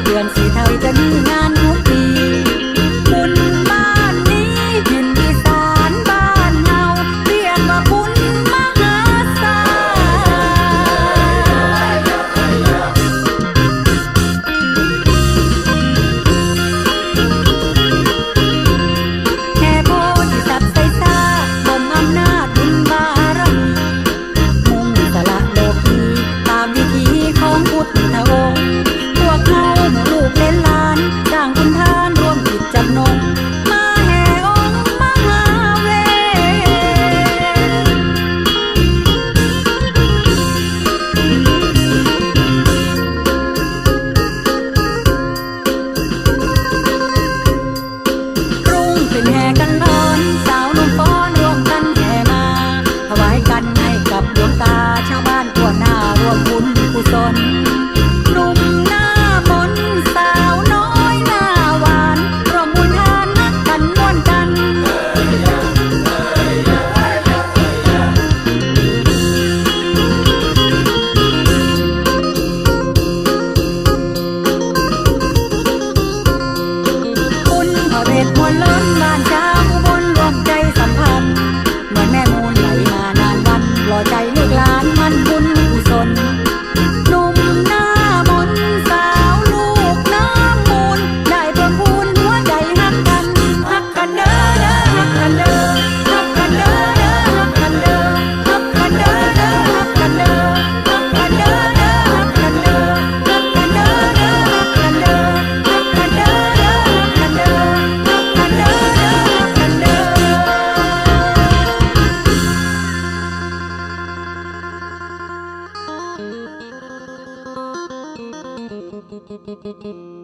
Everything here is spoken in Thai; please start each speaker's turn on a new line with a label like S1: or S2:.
S1: เดือนสีไทยจะมีงานทุกปีบุญบ้านนี้ถิ่นอีสานบ้านเฮาเรียกว่าบุญมหาศาลแห่โพธิสัตว์ใส่ซาบ่มอำนาจบุญบารมีมุ่งสละโลกีตามวิถีของพุทธองค์พวกเขาลูกเล่นล้านสร้างคุณทานร่วมจิตจำนงมาแห่องค์มหาเวรุ่งขึ้นแห่กันร้อนสาวนุ่มฟ้อนร่วมกันแห่มาถวายกันให้กับดวงตาชาวบ้านทั่วหน้าร่วมบุญกุศลหนุ่มหน้ามนต์สาวน้อยหน้าหวานร่วมบุญทานนักกันม่วนกันคุณพระเวทมนต์ล้นบ้านชาวอุบลรวมใจสัมพันธ์เหมือนแม่มูลไหลมานานวันรอใจลูกหลานมันบุญกุศลหนุ่มหน้ามนต์สาวลูกน้ำมูลได้เพิ่มพูนหัวใจฮักกันฮักกันเด้อเด้อฮักกันเด้อฮักกันเด้อเด้อฮักกันเด้อฮักกันเด้อเด้อฮักกันเด้อฮักกันเด้อเด้อฮักกันเด้อฮักกันเด้อเด้อฮักกันเด้อฮักกันเด้อเด้อฮักกันเด้อฮักกันเด้อเด้อฮักกันเด้อ